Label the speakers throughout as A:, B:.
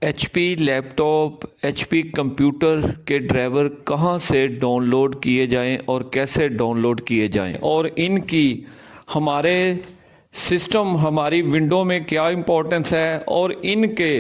A: HP laptop, HP computer के driver कहाँ से डाउनलोड किए जाएं और कैसे डाउनलोड किए जाएं और इनकी हमारे सिस्टम हमारी विंडो में क्या इम्पोर्टेंस है और इनके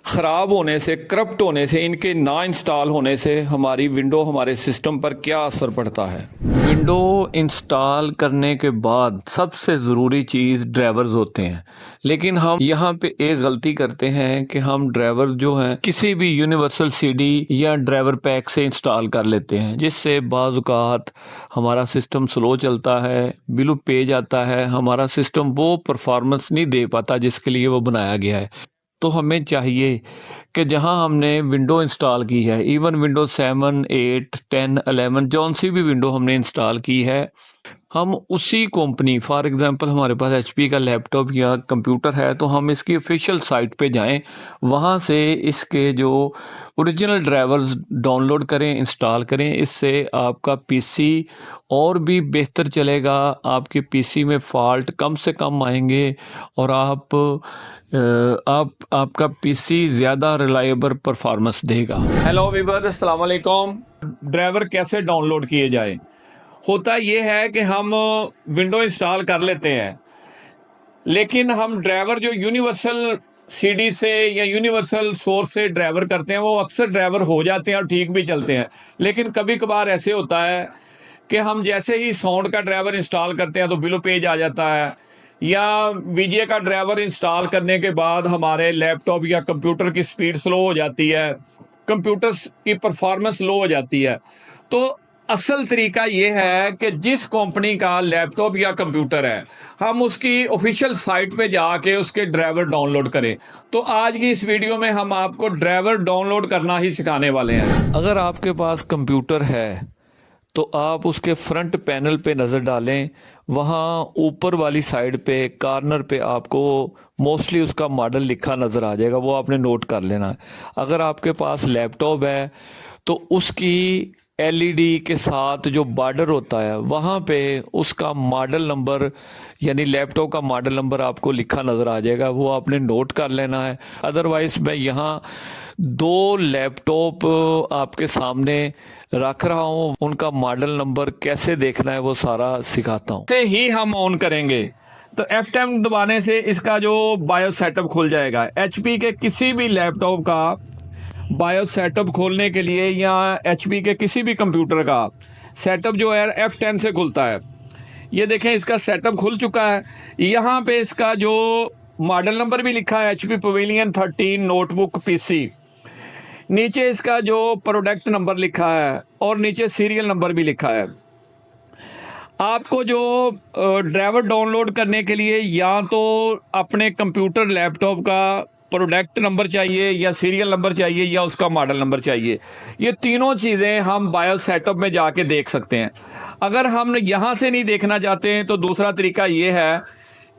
A: ख़राब होने से, करप्ट होने से, इनके ना इंस्टॉल होने से हमारी विंडो हमारे सिस्टम पर क्या असर पड़ता है। विंडो इंस्टॉल करने के बाद सबसे ज़रूरी चीज़ ड्राइवर्स होते हैं, लेकिन हम यहाँ पे एक गलती करते हैं कि हम ड्राइवर जो हैं किसी भी यूनिवर्सल सीडी या ड्राइवर पैक से इंस्टॉल कर लेते हैं, जिससे बाज़ औक़ात हमारा सिस्टम स्लो चलता है, बिलो पेज आता है, हमारा सिस्टम वो परफॉर्मेंस नहीं दे पाता जिसके लिए वो बनाया गया है। तो हमें चाहिए कि जहां हमने विंडो इंस्टॉल की है, इवन विंडो 7, 8, 10, 11 जौन सी भी विंडो हमने इंस्टॉल की है, हम उसी कंपनी, फॉर एग्जांपल हमारे पास HP का लैपटॉप या कंप्यूटर है तो हम इसकी ऑफिशियल साइट पे जाएं, वहां से इसके जो ओरिजिनल ड्राइवर्स डाउनलोड करें, इंस्टॉल करें। इससे आपका PC और भी बेहतर चलेगा, आपके PC में फ़ॉल्ट कम से कम आएंगे और आपका PC ज़्यादा रिलायबल परफॉर्मेंस देगा। हेलो वीवर, अस्सलाम वालेकुम। ड्राइवर कैसे डाउनलोड किए जाए? होता ये है कि हम विंडो इंस्टॉल कर लेते हैं, लेकिन हम ड्राइवर जो यूनिवर्सल CD से या यूनिवर्सल सोर्स से ड्राइवर करते हैं वो अक्सर ड्राइवर हो जाते हैं और ठीक भी चलते हैं। लेकिन कभी कभार ऐसे होता है कि हम जैसे ही साउंड का ड्राइवर इंस्टॉल करते हैं तो बिलो पेज आ जाता है, या VGA का ड्राइवर इंस्टॉल करने के बाद हमारे लैपटॉप या कंप्यूटर की स्पीड स्लो हो जाती है, कंप्यूटर की परफॉर्मेंस लो हो जाती है। तो असल तरीका ये है कि जिस कंपनी का लैपटॉप या कंप्यूटर है हम उसकी ऑफिशियल साइट पे जाके उसके ड्राइवर डाउनलोड करें। तो आज की इस वीडियो में हम आपको ड्राइवर डाउनलोड करना ही सिखाने वाले हैं। अगर आपके पास कंप्यूटर है तो आप उसके फ्रंट पैनल पे नज़र डालें, वहाँ ऊपर वाली साइड पे कॉर्नर पे आपको मोस्टली उसका मॉडल लिखा नज़र आ जाएगा, वो आपने नोट कर लेना है। अगर आपके पास लैपटॉप है तो उसकी LED के साथ जो बॉर्डर होता है वहाँ पे उसका मॉडल नंबर यानी लैपटॉप का मॉडल नंबर आपको लिखा नज़र आ जाएगा, वो आपने नोट कर लेना है। अदरवाइज़ मैं यहाँ 2 लैपटॉप आपके सामने रख रहा हूँ, उनका मॉडल नंबर कैसे देखना है वो सारा सिखाता हूँ। से ही हम ऑन करेंगे तो F10 दबाने से इसका जो बायोस सेटअप खुल जाएगा। HP के किसी भी लैपटॉप का बायोस सेटअप खोलने के लिए या HP के किसी भी कंप्यूटर का सेटअप जो है F10 से खुलता है। ये देखें, इसका सेटअप खुल चुका है। यहाँ पे इसका जो मॉडल नंबर भी लिखा है HP पवेलियन 13 नोटबुक PC, नीचे इसका जो प्रोडक्ट नंबर लिखा है और नीचे सीरियल नंबर भी लिखा है। आपको जो ड्राइवर डाउनलोड करने के लिए या तो अपने कंप्यूटर लैपटॉप का प्रोडक्ट नंबर चाहिए या सीरियल नंबर चाहिए या उसका मॉडल नंबर चाहिए। ये तीनों चीज़ें हम बायोस सेटअप में जाके देख सकते हैं। अगर हम यहाँ से नहीं देखना चाहते हैं तो दूसरा तरीका ये है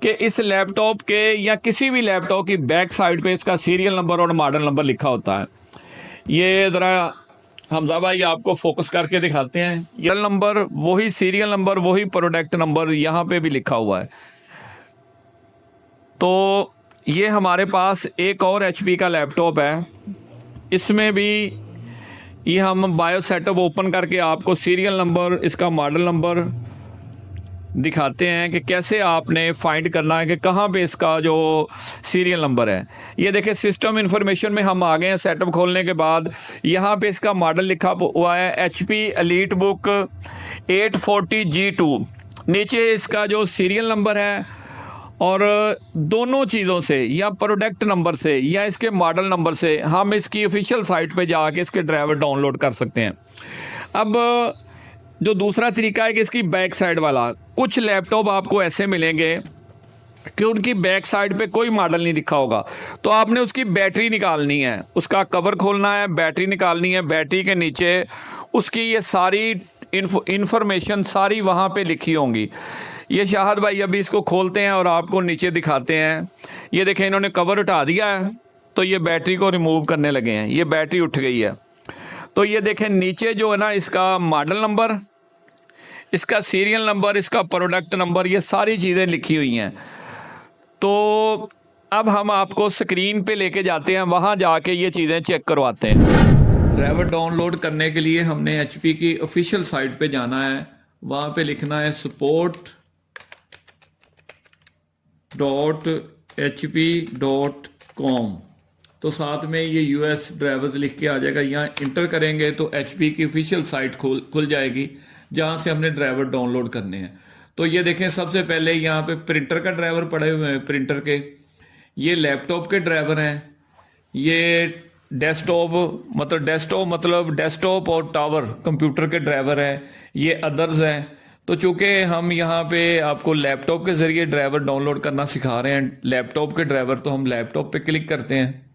A: कि इस लैपटॉप के या किसी भी लैपटॉप की बैक साइड पे इसका सीरियल नंबर और मॉडल नंबर लिखा होता है। ये ज़रा हमजा भाई आपको फोकस करके दिखाते हैं। ये नंबर वही, सीरियल नंबर वही, प्रोडक्ट नंबर यहाँ पे भी लिखा हुआ है। तो ये हमारे पास एक और HP का लैपटॉप है, इसमें भी ये हम बायो सेटअप ओपन करके आपको सीरियल नंबर, इसका मॉडल नंबर दिखाते हैं कि कैसे आपने फाइंड करना है कि कहाँ पे इसका जो सीरियल नंबर है। ये देखिए, सिस्टम इंफॉर्मेशन में हम आ गए हैं। सेटअप खोलने के बाद यहाँ पे इसका मॉडल लिखा हुआ है HP एलीट बुक 840G2, नीचे इसका जो सीरियल नंबर है और दोनों चीज़ों से या प्रोडक्ट नंबर से या इसके मॉडल नंबर से हम इसकी ऑफिशियल साइट पे जाके इसके ड्राइवर डाउनलोड कर सकते हैं। अब जो दूसरा तरीका है कि इसकी बैक साइड वाला, कुछ लैपटॉप आपको ऐसे मिलेंगे कि उनकी बैक साइड पे कोई मॉडल नहीं लिखा होगा, तो आपने उसकी बैटरी निकालनी है, उसका कवर खोलना है, बैटरी निकालनी है। बैटरी के नीचे उसकी ये सारी इंफॉर्मेशन सारी वहाँ पे लिखी होंगी। ये शाहद भाई अभी इसको खोलते हैं और आपको नीचे दिखाते हैं। ये देखें, इन्होंने कवर उठा दिया है तो ये बैटरी को रिमूव करने लगे हैं। ये बैटरी उठ गई है। तो ये देखें, नीचे जो है ना, इसका मॉडल नंबर, इसका सीरियल नंबर, इसका प्रोडक्ट नंबर, ये सारी चीज़ें लिखी हुई हैं। तो अब हम आपको स्क्रीन पे लेके जाते हैं, वहाँ जाके ये चीज़ें चेक करवाते हैं। ड्राइवर डाउनलोड करने के लिए हमने HP की ऑफिशियल साइट पे जाना है। वहाँ पे लिखना है support.hp.com। तो साथ में ये US ड्राइवर्स लिख के आ जाएगा। यहाँ इंटर करेंगे तो HP की ऑफिशियल साइट खुल जाएगी, जहाँ से हमने ड्राइवर डाउनलोड करने हैं। तो ये देखें, सबसे पहले यहाँ पे प्रिंटर का ड्राइवर पड़े हुए हैं, प्रिंटर के। ये लैपटॉप के ड्राइवर हैं। ये डेस्कटॉप मतलब डेस्कटॉप और टावर कंप्यूटर के ड्राइवर हैं। ये अदर्स हैं। तो चूंकि हम यहाँ पे आपको लैपटॉप के ज़रिए ड्राइवर डाउनलोड करना सिखा रहे हैं, लैपटॉप के ड्राइवर, तो हम लैपटॉप पे क्लिक करते हैं।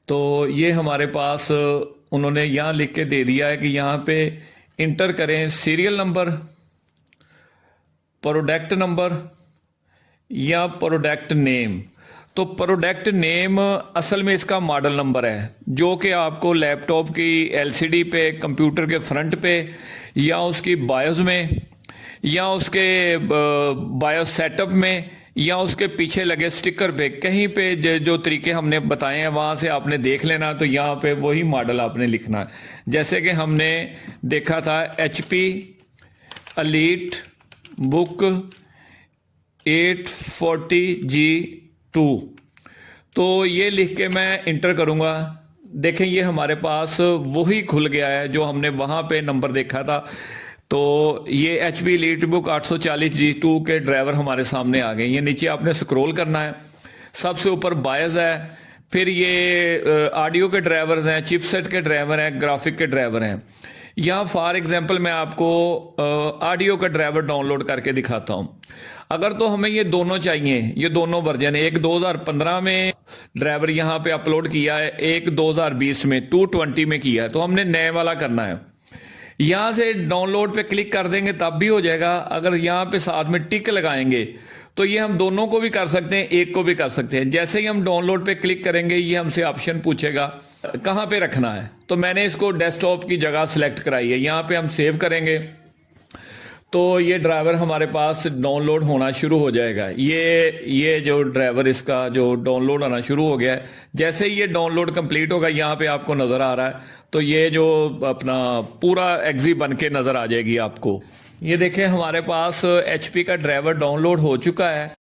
A: तो ये हमारे पास उन्होंने यहाँ लिख के दे दिया है कि यहाँ पे इंटर करें सीरियल नंबर, प्रोडक्ट नंबर या प्रोडक्ट नेम। तो प्रोडक्ट नेम असल में इसका मॉडल नंबर है, जो कि आपको लैपटॉप की LCD पे, कंप्यूटर के फ्रंट पे, या उसकी बायोस में, या उसके बायोस सेटअप में, या उसके पीछे लगे स्टिकर पे, कहीं पे जो तरीके हमने बताए हैं वहाँ से आपने देख लेना। तो यहाँ पे वही मॉडल आपने लिखना है। जैसे कि हमने देखा था HP एलीट बुक 840G2। तो ये लिख के मैं इंटर करूँगा। देखें, ये हमारे पास वही खुल गया है जो हमने वहाँ पे नंबर देखा था। तो ये HP एलीट बुक 840G2 के ड्राइवर हमारे सामने आ गए। ये नीचे आपने स्क्रॉल करना है। सबसे ऊपर बायस है, फिर ये ऑडियो के ड्राइवर्स हैं, चिपसेट के ड्राइवर हैं, ग्राफिक के ड्राइवर हैं। यहाँ फॉर एग्जांपल मैं आपको ऑडियो का ड्राइवर डाउनलोड करके दिखाता हूँ। अगर तो हमें ये दोनों चाहिए, ये दोनों वर्जन है, एक 2015 में ड्राइवर यहाँ पे अपलोड किया है, एक 2020 में 220 में किया है। तो हमने नए वाला करना है। यहाँ से डाउनलोड पे क्लिक कर देंगे तब भी हो जाएगा। अगर यहाँ पे साथ में टिक लगाएंगे तो ये हम दोनों को भी कर सकते हैं, एक को भी कर सकते हैं। जैसे ही हम डाउनलोड पे क्लिक करेंगे, ये हमसे ऑप्शन पूछेगा कहाँ पे रखना है। तो मैंने इसको डेस्कटॉप की जगह सेलेक्ट कराई है। यहाँ पे हम सेव करेंगे तो ये ड्राइवर हमारे पास डाउनलोड होना शुरू हो जाएगा। ये जो ड्राइवर इसका जो डाउनलोड होना शुरू हो गया है। जैसे ही ये डाउनलोड कंप्लीट होगा, यहाँ पे आपको नज़र आ रहा है, तो ये जो अपना पूरा एग्जी बन के नज़र आ जाएगी आपको। ये देखें, हमारे पास HP का ड्राइवर डाउनलोड हो चुका है।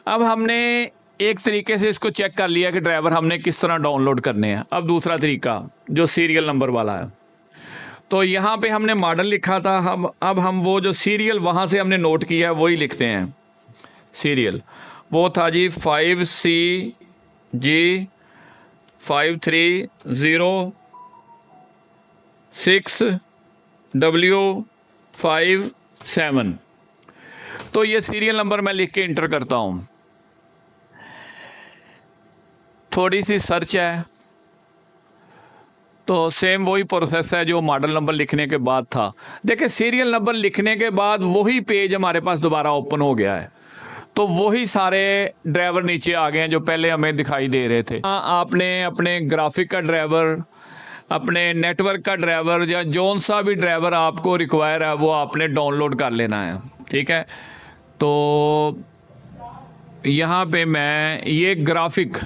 A: अब हमने एक तरीके से इसको चेक कर लिया कि ड्राइवर हमने किस तरह डाउनलोड करने हैं। अब दूसरा तरीका जो सीरियल नंबर वाला है, तो यहाँ पे हमने मॉडल लिखा था। अब हम वो जो सीरियल वहाँ से हमने नोट किया है वही लिखते हैं। सीरियल वो था जी 5CG5306W57। तो ये सीरियल नंबर मैं लिख के इंटर करता हूँ। थोड़ी सी सर्च है, तो सेम वही प्रोसेस है जो मॉडल नंबर लिखने के बाद था। देखिए, सीरियल नंबर लिखने के बाद वही पेज हमारे पास दोबारा ओपन हो गया है। तो वही सारे ड्राइवर नीचे आ गए हैं जो पहले हमें दिखाई दे रहे थे। आपने अपने ग्राफिक का ड्राइवर, अपने नेटवर्क का ड्राइवर, या जौन सा भी ड्राइवर आपको रिक्वायर है वो आपने डाउनलोड कर लेना है। ठीक है, तो यहाँ पे मैं ये ग्राफिक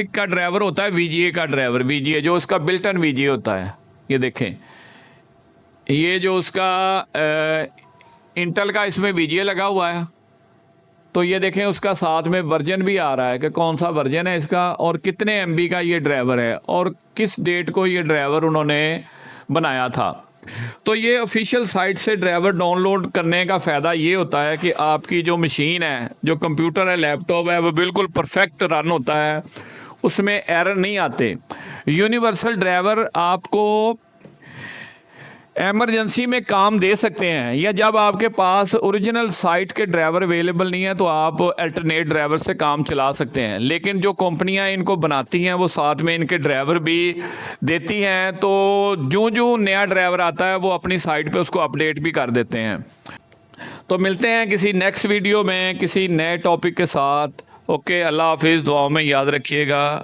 A: का ड्राइवर होता है, VGA का ड्राइवर, VGA जो उसका बिल्ट इन VGA होता है। ये देखें, ये जो उसका इंटेल का इसमें VGA लगा हुआ है। तो ये देखें, उसका साथ में वर्जन भी आ रहा है कि कौन सा वर्जन है इसका और कितने MB का ये ड्राइवर है और किस डेट को ये ड्राइवर उन्होंने बनाया था। तो ये ऑफिशियल साइट से ड्राइवर डाउनलोड करने का फ़ायदा ये होता है कि आपकी जो मशीन है, जो कंप्यूटर है, लैपटॉप है, वो बिल्कुल परफेक्ट रन होता है, उसमें एरर नहीं आते। यूनिवर्सल ड्राइवर आपको एमरजेंसी में काम दे सकते हैं, या जब आपके पास ओरिजिनल साइट के ड्राइवर अवेलेबल नहीं है तो आप अल्टरनेट ड्राइवर से काम चला सकते हैं। लेकिन जो कंपनियां इनको बनाती हैं वो साथ में इनके ड्राइवर भी देती हैं। तो जो नया ड्राइवर आता है वो अपनी साइट पे उसको अपडेट भी कर देते हैं। तो मिलते हैं किसी नेक्स्ट वीडियो में किसी नए टॉपिक के साथ। ओके, अल्लाह हाफिज़, दुआ में याद रखिएगा।